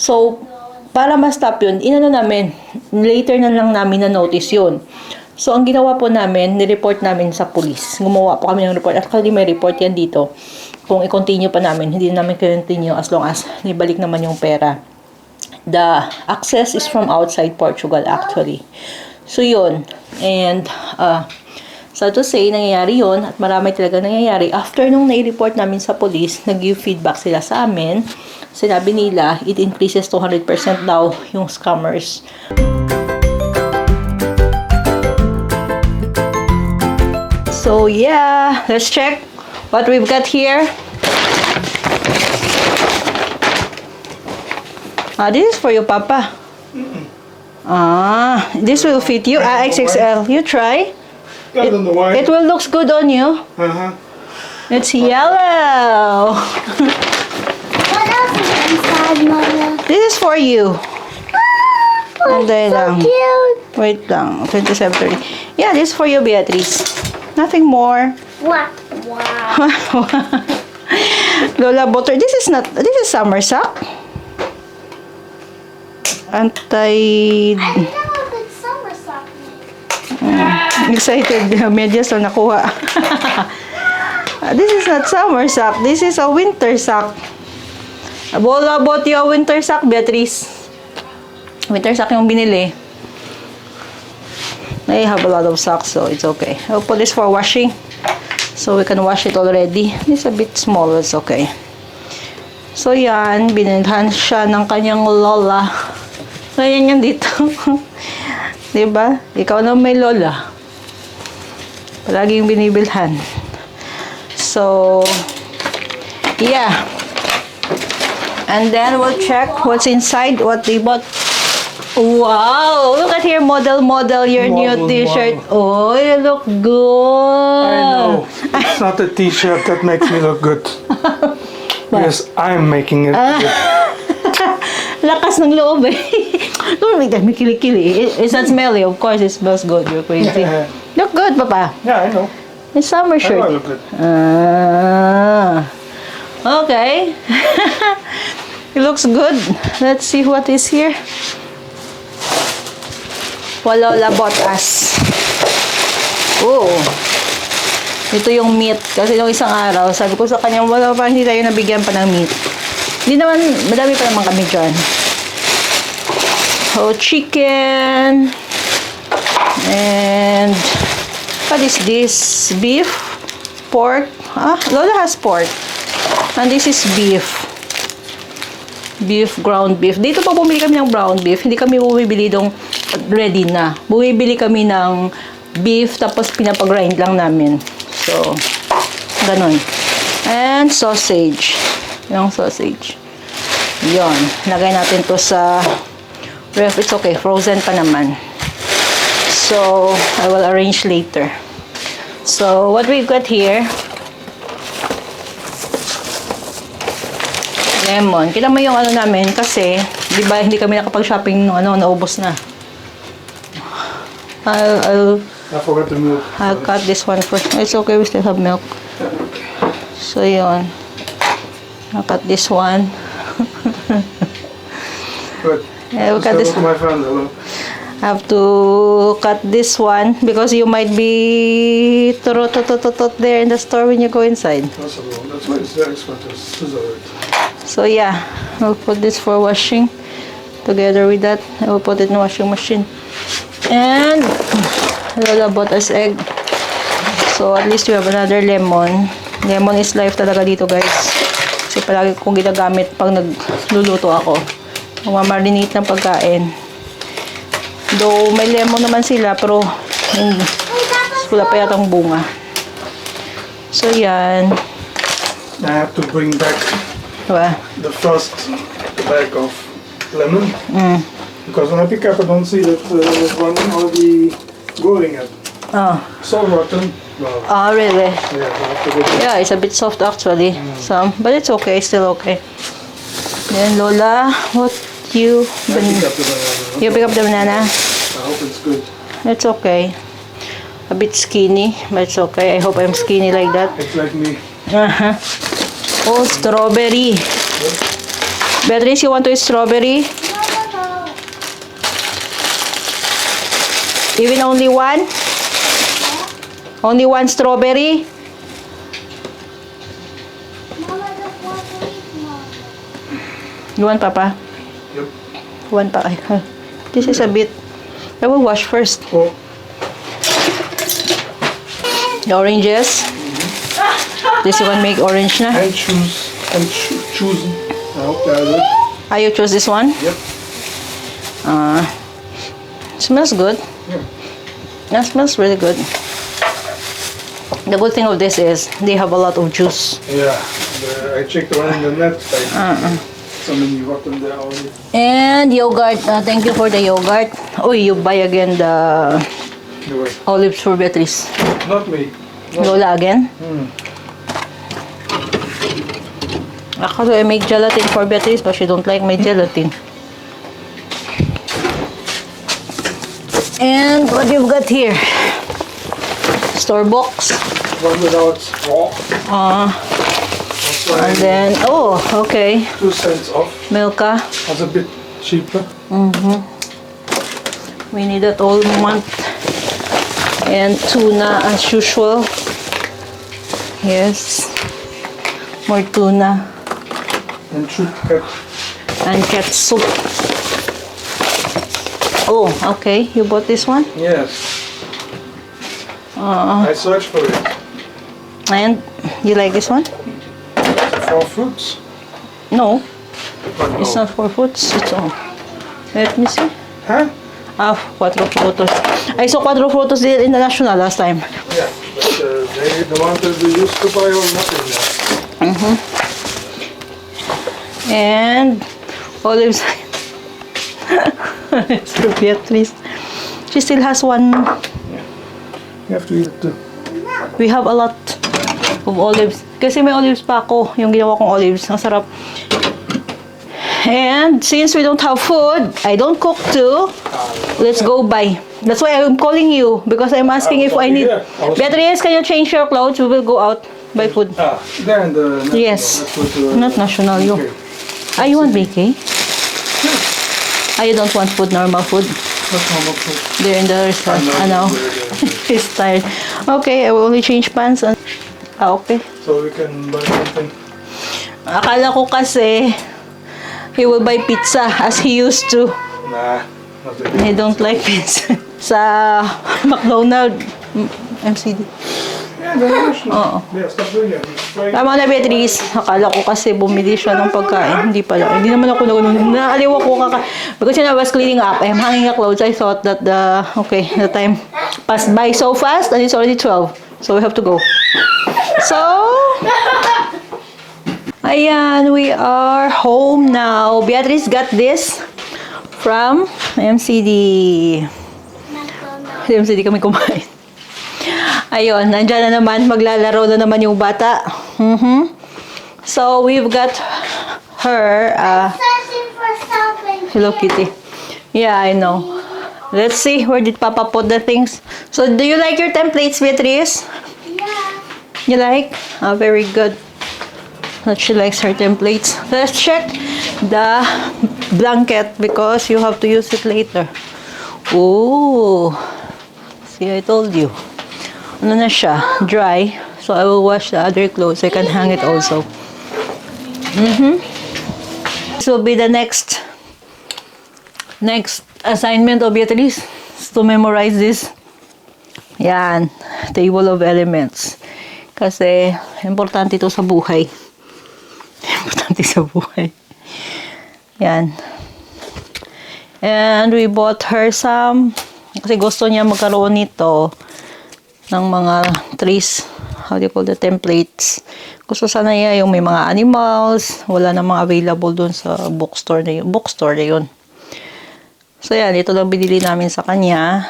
So, para ma-stop yun, inano namin, later na lang namin na-notice yun. So, ang ginawa po namin, nireport namin sa police. Gumawa po kami ng report. Actually, may report yan dito. Kung i-continue pa namin, hindi namin continue as long as nibalik naman yung pera. The access is from outside Portugal, actually. So, yun. And, so to say, nangyayari yun, at marami talaga nangyayari. After nung nai-report namin sa police, nag-give feedback sila sa amin. Sinabi nila, it increases to 100% daw yung scammers. So yeah, let's check what we've got here. This is for you, Papa. This will fit you. XXL. You try. It will look good on you. It's yellow. What else is inside, Mama? This is for you. Oh, so cute. Wait lang. 27:30. Yeah, this is for you, Beatrice. Nothing more. Wow. Wow. Lola Butter. This is summer sock. I know if it's summer sock. Excited. Medyas lang nakuha. This is not summer sock. This is a winter sock. Bola bought you a winter sock, Beatrice. Winter sock yung binili. I have a lot of socks, so it's okay. I'll put this for washing. So we can wash it already. It's a bit small, it's okay. So yan, binilhan siya ng kanyang lola. Ganyan yan dito. Diba? Ikaw na may lola. Palaging binibilhan. So, yeah. And then we'll check what's inside, what they bought. Wow! Look at here, model, your new t-shirt. Oh, you look good. I know. It's not a t-shirt that makes me look good. Yes, I'm making it good. Lakas ng loob eh. Don't make that me kili-kili. It's not smelly. Of course, it smells good. You're crazy. Look good, Papa. Yeah, I know. It's summer shirt. I look good. Okay. It looks good. Let's see what is here. Lola bought us. Oh. Ito yung meat. Kasi yung isang araw, sabi ko sa kanya, wala pa, hindi tayo nabigyan pa ng meat. Hindi naman, madami pa naman kami dyan. So, chicken. And, what is this? Beef? Pork? Lola has pork. And this is beef. Beef, ground beef. Dito pa bumili kami ng ground beef. Hindi kami bumibili dong ready na. Bumibili kami ng beef, tapos pinapagrind lang namin. So, ganun. And sausage. Yung sausage. Yon. Lagay natin to sa ref. It's okay. Frozen pa naman. So, I will arrange later. So, what we've got here, lemon. Kita mo yung ano namin kasi, di ba, hindi kami nakapag-shopping nung naubos na. I forgot the milk. I'll cut this one first. It's okay, we still have milk. So, yun. I'll cut this one. Good. Yeah, we'll cut this. To my friend, hello. I have to cut this one because you might be there in the store when you go inside. Possible. That's why it's very expensive. Scissor it. So yeah, I'll put this for washing. Together with that, I will put it in the washing machine. And Lola bought us egg. So at least we have another lemon. Lemon is life talaga dito, guys. Kasi palagi kong ginagamit pag nagluluto ako. Mamarinate ng pagkain. Though may lemon naman sila, pero wala pa yatang bunga. So yan. I have to bring back the first bag of lemon. Because when I pick up, I don't see that one already growing yet. Oh. So rotten. Well, Oh, really? yeah, I have to go back. Yeah, it's a bit soft actually. Some, but it's okay. It's still okay. Then Lola, what you I pick up the banana. you pick up the banana? I hope it's good. It's okay. A bit skinny, but it's okay. I hope I'm skinny like that. It's like me. Oh, strawberry. Beatrice, you want to eat strawberry? No. Even only one? Only one strawberry? Mama don't want to eat, Mama. You want, Papa? Yep. One pa. Ay, this is a bit. I will wash first. Oh, The oranges. This one make orange na. and choose. I hope that's it. Ah, you choose this one? Yep. Smells good. Yeah. That smells really good. The good thing of this is they have a lot of juice. Yeah. I checked the one in the net. So many rotten there already. And yogurt. Thank you for the yogurt. Oh, you buy again the Anyway, olives for Beatrice. not me. Lola again. Actually, I make gelatin for Beatrice, but she don't like my gelatin. And what you've got here? Store box. One without straw. Also, And then, oh, okay. 2 cents off. Milka. That's a bit cheaper. We need it all month. And tuna as usual. Yes. More tuna. And should cut. And ketchup. Oh, okay. You bought this one? Yes. I searched for it. And you like this one? For fruits. No, But no. it's not for fruits. It's all. Let me see. Huh? Ah, Cuatro Frutos. I saw Cuatro Frutos there in the National last time. Yeah. But they the one that we used to buy or nothing now. And olives. So Beatrice. She still has one. You have to eat it too. We have a lot of olives. Kasi may olives pa ako. Yung ginawa kong olives. Ang sarap. And since we don't have food, I don't cook too. Let's go buy. That's why I'm calling you. Because I'm asking if I need... Beatrice, can you change your clothes? We will go out buy food. There in the national. Yes. Let's go to, Not national. You. okay. Ah, you want BK? Ah, you don't want food, normal food? That's normal food. They're in the restaurant. I know. He's tired. Okay, I will only change pants. And... Ah, okay. So we can buy something. Akala ko kasi he will buy pizza as he used to. Nah, not really. He don't like pizza. Sa McDonald's, MCD. Yeah, the national. Oo. Yeah, stop doing it. It's trying- Tama na, Beatrice. Akala ko kasi bumili siya ng pagkain. Hindi pala. Hindi naman ako nakaliw ako because when I was cleaning up, I'm hanging up clothes. I thought that the time passed by so fast and it's already 12. So we have to go. So, ayan, we are home now. Beatrice got this from MCD. MCD kami kumain. Ayun, nandyan na naman, maglalaro na naman yung bata. So, we've got her, Searching for something. Hello Kitty. Yeah, I know. Let's see, where did Papa put the things? So, do you like your templates, Beatrice? Yeah. You like? Ah, very good. That she likes her templates. Let's check the blanket because you have to use it later. Oh, see, I told you. Ano na siya? Dry. So I will wash the other clothes. I can hang it also. This will be the next assignment of Beatrice is to memorize this. Yan. Table of elements. Kasi importante ito sa buhay. Importante sa buhay. Yan. And we bought her some kasi gusto niya magkaroon nito ng mga trees, how do you call the templates. Gusto sana niya yung may mga animals, wala namang available doon sa bookstore na yun. So yan, ito lang binili namin sa kanya.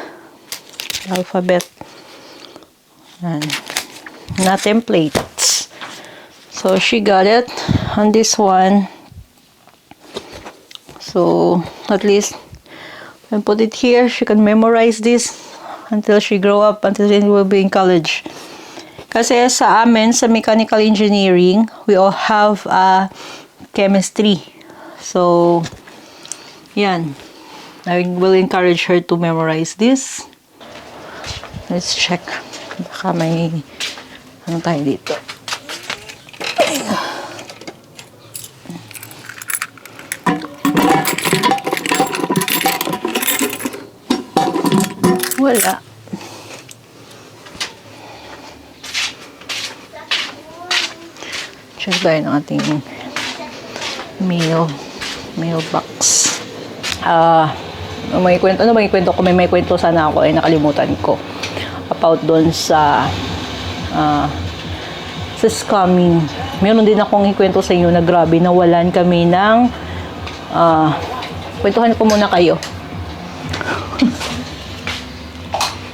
Alphabet. Yan. Na templates. So she got it on this one. So at least and put it here, she can memorize this until she grow up, until she will be in college. Kasi sa amin, sa mechanical engineering, we all have chemistry. So, yan. I will encourage her to memorize this. Let's check. Baka may ano tayo dito. Wala. Check tayo ng ating mailbox. May kwento ko, may kwento sana ako, nakalimutan ko about doon sa scamming. Meron din akong ikwento sa inyo na grabe, nawalan kami ng kwentuhan ko muna kayo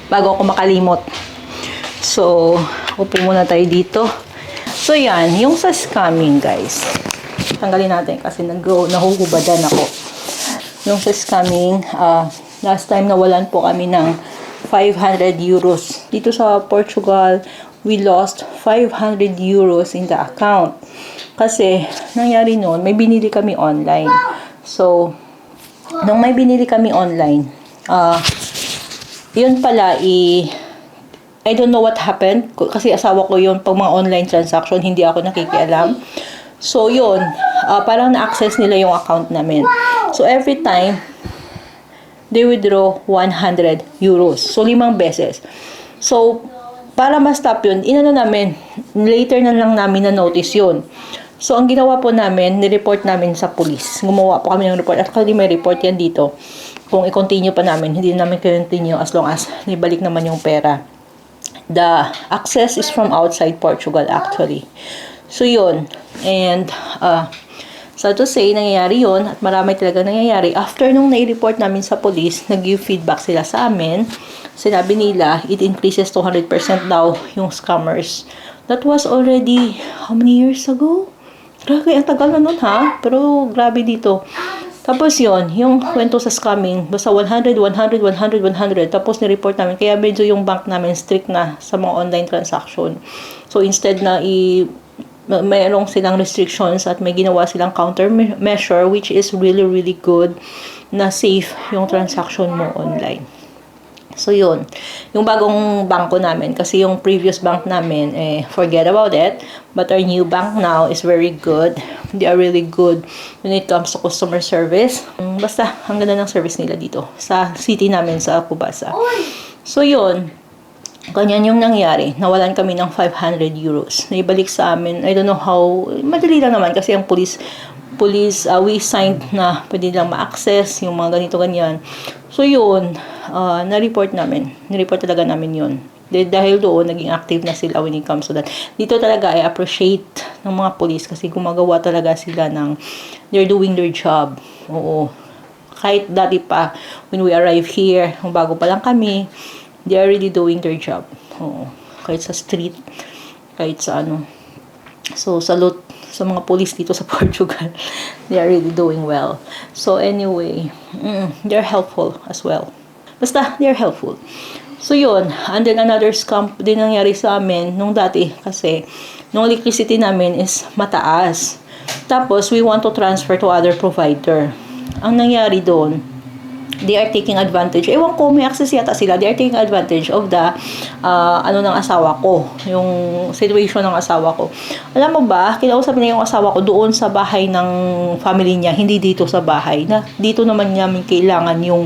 bago ako makalimot. So, upo muna tayo dito. So, yan, yung sa scamming, guys. Tanggalin natin kasi nahuhubadan ako. Yung sa scamming, last time nawalan po kami ng 500 euros. Dito sa Portugal, we lost 500 euros in the account. Kasi, nangyari noon, may binili kami online. So, nung may binili kami online, yun pala, I don't know what happened. Kasi asawa ko yun, pag mga online transaction, hindi ako nakikialam. So, yun, parang na-access nila yung account namin. So, every time, they withdraw 100 euros. So, 5 beses. So, para ma-stop yun, inano namin, later na lang namin na-notice yun. So, ang ginawa po namin, nireport namin sa police. Gumawa po kami ng report. At kasi may report yan dito. Kung i-continue pa namin, hindi namin continue as long as nibalik naman yung pera. The access is from outside Portugal actually. So, yun. And, so to say, nangyayari yun at marami talaga nangyayari. After nung nai-report namin sa police, nag-give feedback sila sa amin. Sinabi nila, it increases to 100% daw yung scammers. That was already, how many years ago? Grabe, ang tagal na nun ha. Pero grabe dito. Tapos yun, yung kwento sa scamming, basta 100, 100, 100, 100. Tapos ni-report namin. Kaya medyo yung bank namin strict na sa mga online transaction. So instead na mayroong silang restrictions at may ginawa silang countermeasure which is really, really good na safe yung transaction mo online. So, yun. Yung bagong bangko namin, kasi yung previous bank namin, forget about it. But our new bank now is very good. They are really good when it comes to customer service. Basta, ang ganda ng service nila dito. Sa city namin, sa Cubasa. So, yun. Ganyan yung nangyari. Nawalan kami ng 500 euros. Naibalik sa amin. I don't know how. Madali lang naman kasi ang police, we signed na pwede lang ma-access yung mga ganito, ganyan. So, yun. Na-report namin. Ni-report talaga namin yun. Dahil doon, naging active na sila when it comes to that. Dito talaga, I appreciate ng mga police kasi gumagawa talaga sila ng, they're doing their job. Oo. Kahit dati pa, when we arrive here, bago pa lang kami, they are really doing their job. Oo. Kahit sa street, kahit sa ano. So, salute sa mga police dito sa Portugal. They are really doing well. So, anyway, they're helpful as well. Basta, they're helpful. So, yun. And then, another scam din nangyari sa amin nung dati. Kasi, nung electricity namin is mataas. Tapos, we want to transfer to other provider. Ang nangyari doon, they are taking advantage. Ewan ko, may access yata sila. They are taking advantage of the, ng asawa ko. Yung situation ng asawa ko. Alam mo ba, kinausap niya yung asawa ko doon sa bahay ng family niya, hindi dito sa bahay. Na dito naman namin kailangan yung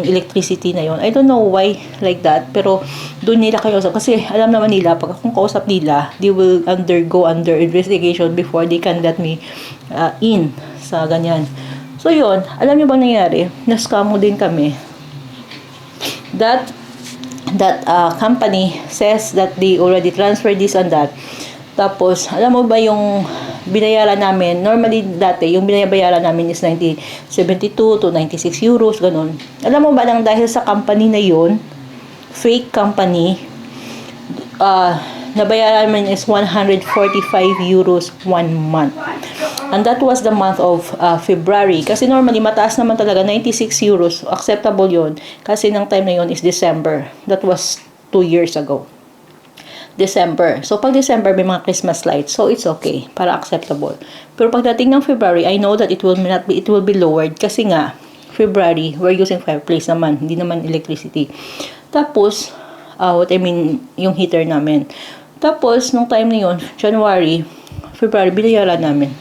electricity na yun. I don't know why like that, pero doon nila kausap. Kasi alam naman nila, pag akong kausap nila, they will undergo under investigation before they can let me in sa ganyan. So, yun. Alam niyo bang nangyari? Na-scam mo din kami. That company says that they already transferred this and that. Tapos, alam mo ba yung binayaran namin? Normally, dati, yung binayaran namin is 72 to 96 euros, ganun. Alam mo ba nang dahil sa company na yun, fake company, nabayaran namin is 145 euros 1 month. And that was the month of February. Kasi normally, mataas naman talaga, 96 euros. Acceptable yon. Kasi ng time na yon is December. That was 2 years ago. December. So, pag December, may mga Christmas lights. So, it's okay. Para acceptable. Pero pagdating ng February, I know that it will be lowered. Kasi nga, February, we're using fireplace naman. Hindi naman electricity. Tapos, yung heater namin. Tapos, nung time na yun, January, February, binayaran namin.